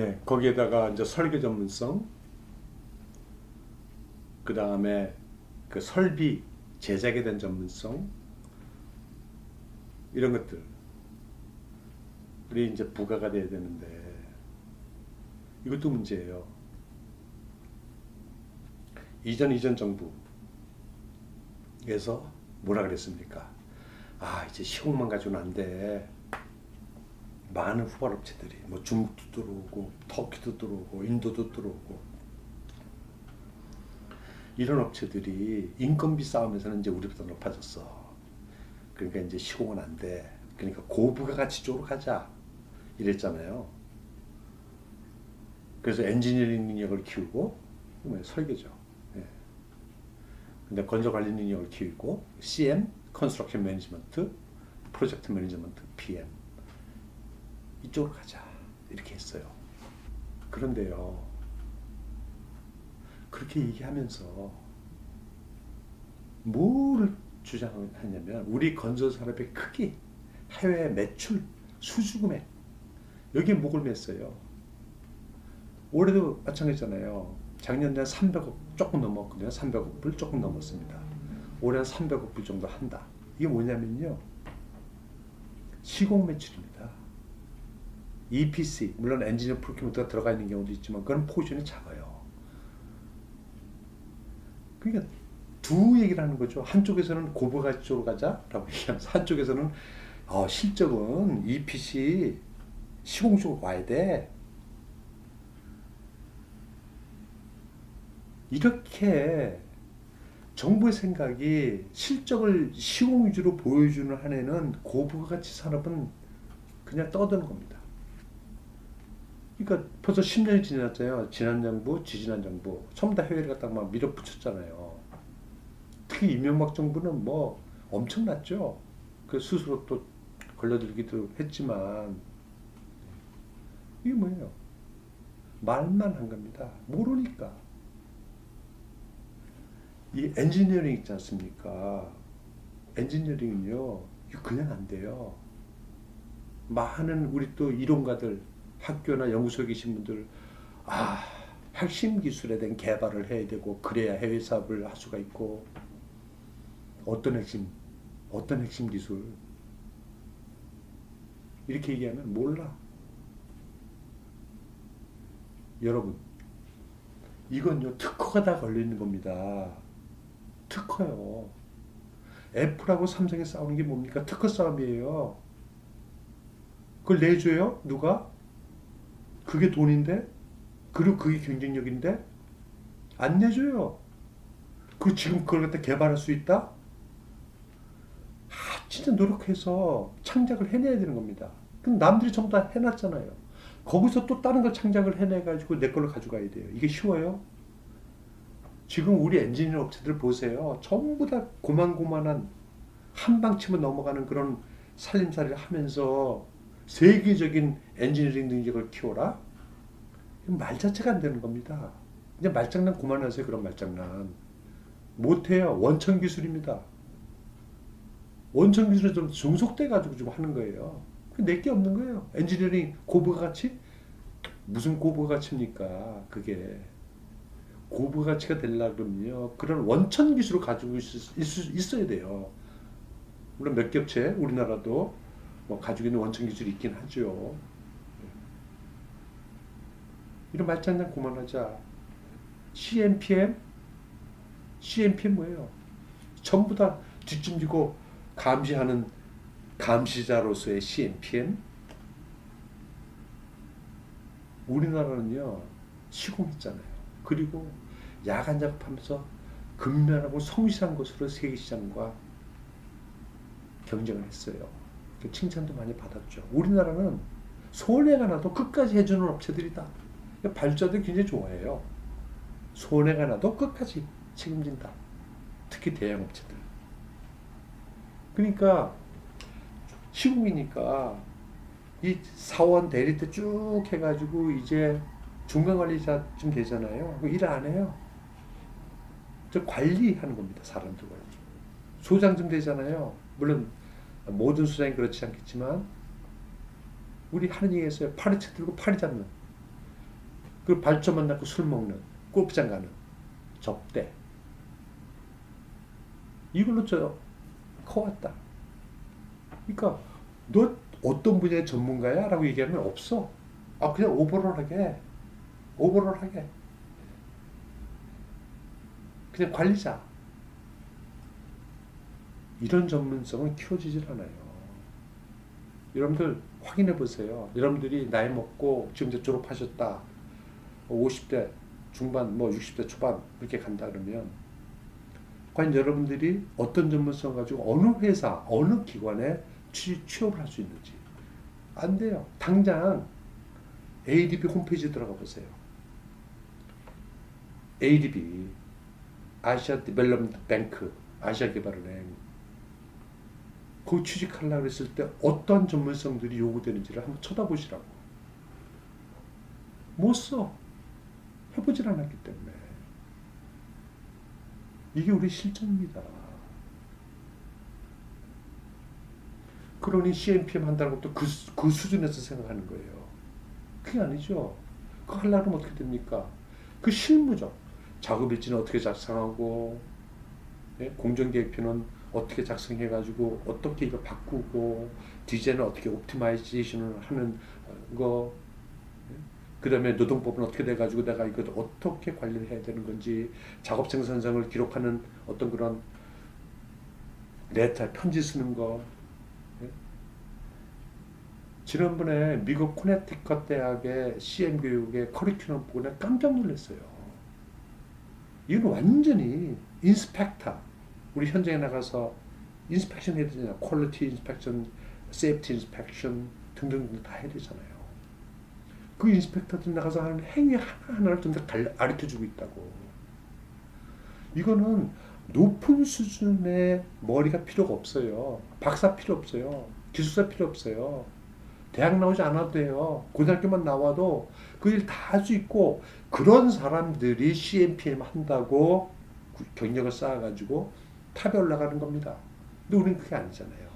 예, 거기에다가 이제 설계 전문성, 그 다음에 그 설비 제작에 대한 전문성, 이런 것들이 이제 부가가 돼야 되는데, 이것도 문제예요. 이전 정부에서 뭐라 그랬습니까? 아, 이제 시공만 가지고는 안 돼. 많은 후발업체들이, 뭐 중국도 들어오고, 터키도 들어오고, 인도도 들어오고, 이런 업체들이 인건비 싸움에서는 이제 우리보다 높아졌어. 그러니까 이제 시공은 안 돼. 그러니까 고부가가치 쪽으로 가자. 이랬잖아요. 그래서 엔지니어링 능력을 키우고, 설계죠. 예. 근데 건설 관리 능력을 키우고, CM, 컨스트럭션 매니지먼트, 프로젝트 매니지먼트, PM. 이쪽으로 가자. 이렇게 했어요. 그런데요, 그렇게 얘기하면서 뭐를 주장하냐면, 우리 건설 산업의 크기, 해외 매출, 수주금액, 여기에 목을 맸어요. 올해도 마찬가지잖아요. 작년에 300억 조금 넘었거든요. 300억 불 조금 넘었습니다. 올해는 300억 불 정도 한다. 이게 뭐냐면요, 시공 매출입니다. EPC, 물론 엔지니어 프로큐먼트가 들어가 있는 경우도 있지만 그건 포지션이 작아요. 그러니까 두 얘기를 하는 거죠. 한쪽에서는 고부가치 쪽으로 가자라고 얘기하면서, 한쪽에서는 실적은 EPC 시공 쪽으로 와야 돼. 이렇게 정부의 생각이 실적을 시공 위주로 보여주는 한에는 고부가치 산업은 그냥 떠드는 겁니다. 그러니까 벌써 10년이 지났잖아요. 지난 정부, 지지난 정부 전부 다 해외를 갖다가 막 밀어붙였잖아요. 특히 이명박 정부는 뭐 엄청났죠. 그 스스로 또 걸려들기도 했지만, 이게 뭐예요? 말만 한 겁니다. 모르니까. 이 엔지니어링 있지 않습니까? 엔지니어링은요, 이거 그냥 안 돼요. 많은 우리 또 이론가들, 학교나 연구소에 계신 분들, 아, 핵심 기술에 대한 개발을 해야 되고, 그래야 해외 사업을 할 수가 있고. 어떤 핵심 기술, 이렇게 얘기하면 몰라. 여러분, 이건요, 특허가 다 걸려있는 겁니다. 특허요. 애플하고 삼성이 싸우는 게 뭡니까? 특허 싸움이에요. 그걸 내줘요? 누가? 그게 돈인데? 그리고 그게 경쟁력인데? 안 내줘요. 그리고 지금 그걸 갖다 개발할 수 있다? 진짜 노력해서 창작을 해내야 되는 겁니다. 그럼 남들이 전부 다 해놨잖아요. 거기서 또 다른 걸 창작을 해내가지고 내 걸로 가져가야 돼요. 이게 쉬워요? 지금 우리 엔지니어 업체들 보세요. 전부 다 고만고만한, 한방 치면 넘어가는 그런 살림살이를 하면서 세계적인 엔지니어링 능력을 키워라? 말 자체가 안 되는 겁니다. 이제 말장난 그만하세요. 그런 말장난. 못해요. 원천 기술입니다. 원천 기술에 좀 중속돼 가지고 좀 하는 거예요. 내게 없는 거예요. 엔지니어링 고부가치? 무슨 고부가치입니까? 그게 고부가치가 되려고 그러면요, 그런 원천 기술을 가지고 있어야 돼요. 물론 몇 겹체 우리나라도 뭐 가지고 있는 원천 기술이 있긴 하죠. 이런 말장난 그만하자. CMPM? CMPM 뭐예요? 전부 다 뒷짐지고 감시하는 감시자로서의 CMPM? 우리나라는요, 시공했잖아요. 그리고 야간 작업하면서 근면하고 성실한 것으로 세계시장과 경쟁을 했어요. 칭찬도 많이 받았죠. 우리나라는 손해가 나도 끝까지 해주는 업체들이다. 발주자들 굉장히 좋아해요. 손해가 나도 끝까지 책임진다. 특히 대형 업체들. 그러니까 시국이니까 이 사원 대리 때 쭉 해가지고 이제 중간관리자쯤 되잖아요. 일 안 해요. 저 관리하는 겁니다. 사람들 관리. 소장쯤 되잖아요. 물론 모든 소장이 그렇지 않겠지만, 우리 하는 얘기에서 파리채 들고 파리 잡는, 그 발전만 낳고 술 먹는, 골프장 가는, 접대. 이걸로 저 커왔다. 그러니까 너 어떤 분야의 전문가야? 라고 얘기하면 없어. 아, 그냥 오버롤하게. 오버롤하게. 그냥 관리자. 이런 전문성은 키워지질 않아요. 여러분들 확인해 보세요. 여러분들이 나이 먹고 지금 이제 졸업하셨다. 50대 중반, 뭐 60대 초반 이렇게 간다 그러면 과연 여러분들이 어떤 전문성 가지고 어느 회사, 어느 기관에 취업을 할 수 있는지 안 돼요. 당장 ADB 홈페이지 들어가 보세요. ADB, 아시아 디벨롭먼트 뱅크, 아시아개발은행. 거기 취직하려고 했을 때 어떤 전문성들이 요구되는지를 한번 쳐다보시라고. 못 써. 해보질 않았기 때문에. 이게 우리 실전입니다. 그러니 CMPM 한다는 것도 그 수준에서 생각하는 거예요. 그게 아니죠. 그거 하려면 어떻게 됩니까? 그 실무적. 작업일지는 어떻게 작성하고, 예? 공정계획표는 어떻게 작성해가지고, 어떻게 이걸 바꾸고, 디자인을 어떻게 옵티마이제이션을 하는 거, 그 다음에 노동법은 어떻게 돼가지고 내가 이걸 어떻게 관리를 해야 되는 건지, 작업 생산성을 기록하는 어떤 그런 레터, 편지 쓰는 거. 예? 지난번에 미국 코네티컷 대학의 CM 교육의 커리큘럼 보고 내가 깜짝 놀랐어요. 이건 완전히 인스펙터. 우리 현장에 나가서 인스펙션 해야 되잖아요. 퀄리티 인스펙션, 세이프티 인스펙션 등등등 다 해야 되잖아요. 그 인스펙터들 나가서 하는 행위 하나하나를 좀 더 가르쳐주고 있다고. 이거는 높은 수준의 머리가 필요가 없어요. 박사 필요 없어요. 기술사 필요 없어요. 대학 나오지 않아도 돼요. 고등학교만 나와도 그 일 다 할 수 있고, 그런 사람들이 CMPM 한다고 경력을 쌓아가지고 탑에 올라가는 겁니다. 근데 우리는 그게 아니잖아요.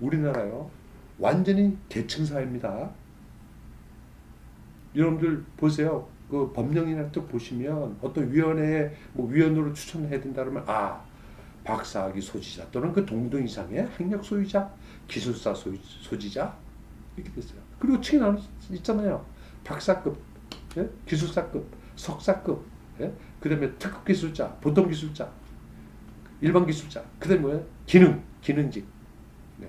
우리나라요, 완전히 계층사회입니다. 여러분들 보세요. 그 법령이나 또 보시면 어떤 위원회에 뭐 위원으로 추천해야 된다 그러면, 아, 박사학위 소지자 또는 그 동등 이상의 학력 소유자, 기술사 소지자 이렇게 됐어요. 그리고 층이 나눠 있잖아요. 박사급, 예? 기술사급, 석사급, 예? 그다음에 특급 기술자, 보통 기술자, 일반 기술자, 그다음에 뭐예요? 기능직. 네.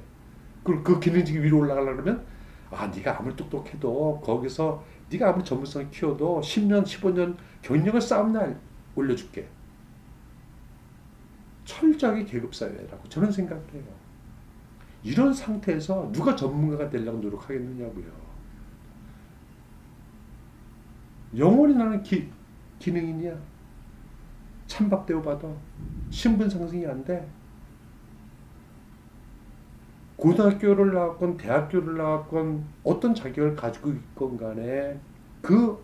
그리고 그 기능직 위로 올라가려면, 아, 네가 아무리 똑똑해도 거기서 네가 아무리 전문성을 키워도 10년, 15년 경력을 쌓은 날 올려줄게. 철저하게 계급사회라고 저는 생각을 해요. 이런 상태에서 누가 전문가가 되려고 노력하겠느냐고요. 영원히 나는 기능인이야. 찬밥 대우받아. 신분 상승이 안 돼. 고등학교를 나왔건 대학교를 나왔건 어떤 자격을 가지고 있건 간에 그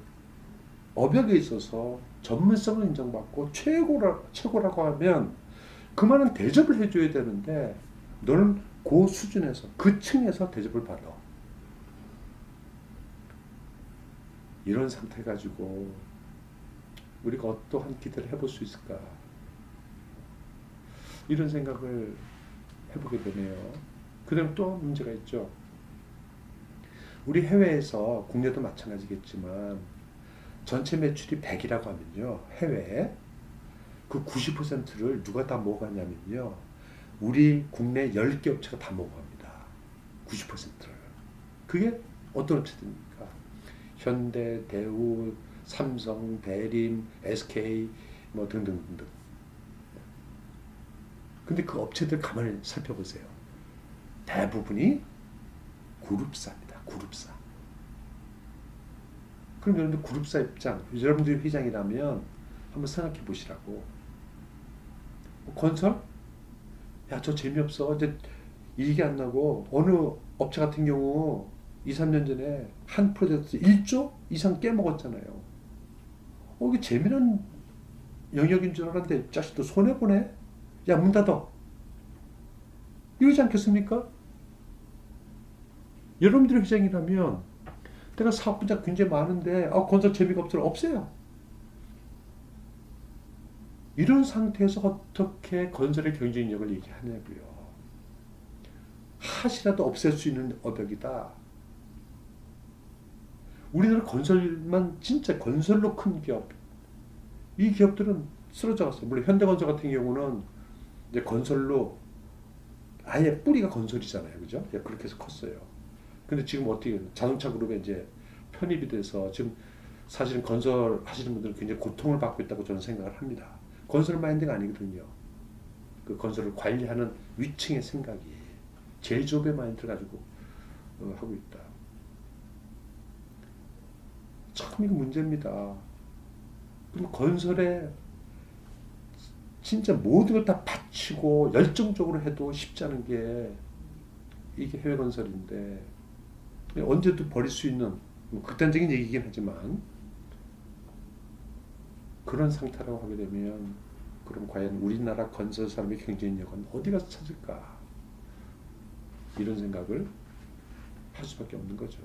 업역에 있어서 전문성을 인정받고 최고라고 하면 그만한 대접을 해줘야 되는데, 너는 그 수준에서, 그 층에서 대접을 받아. 이런 상태 가지고 우리가 어떠한 기대를 해볼 수 있을까? 이런 생각을 해보게 되네요. 그 다음에 또 문제가 있죠. 우리 해외에서, 국내도 마찬가지겠지만 전체 매출이 100이라고 하면요, 해외에 그 90%를 누가 다 먹어가냐면요, 우리 국내 10개 업체가 다 먹어갑니다. 90%를. 그게 어떤 업체들입니까? 현대, 대우, 삼성, 대림, SK 뭐 등등등등. 근데 그 업체들 가만히 살펴보세요. 대부분이 그룹사입니다. 그룹사. 그럼 여러분들 그룹사 입장, 여러분들이 회장이라면 한번 생각해 보시라고. 건설? 야, 저 재미없어. 이제 이익이 안 나고, 어느 업체 같은 경우 2, 3년 전에 한 프로젝트 1조 이상 깨먹었잖아요. 이게 재미난 영역인 줄 알았는데 자식도 손해보네? 야, 문 닫아. 이러지 않겠습니까? 여러분들의 회장이라면 내가 사업 분야 굉장히 많은데 건설 재미가 없어요. 이런 상태에서 어떻게 건설의 경쟁력을 얘기하냐고요. hat이라도 없앨 수 있는 어벽이다. 우리나라 건설만 진짜 건설로 큰 기업, 이 기업들은 쓰러져 갔어요. 물론 현대건설 같은 경우는 이제 건설로 아예 뿌리가 건설이잖아요, 그죠? 그렇게 해서 컸어요. 근데 지금 어떻게 자동차 그룹에 이제 편입이 돼서 지금 사실은 건설 하시는 분들은 굉장히 고통을 받고 있다고 저는 생각을 합니다. 건설 마인드가 아니거든요. 그 건설을 관리하는 위층의 생각이 제조업의 마인드를 가지고 하고 있다. 참 이거 문제입니다. 그럼 건설에 진짜 모든 걸 다 바치고 열정적으로 해도 쉽지 않은 게 이게 해외 건설인데 언제도 버릴 수 있는 뭐 극단적인 얘기긴 하지만 그런 상태라고 하게 되면 그럼 과연 우리나라 건설 산업의 경쟁력은 어디 가서 찾을까? 이런 생각을 할 수밖에 없는 거죠.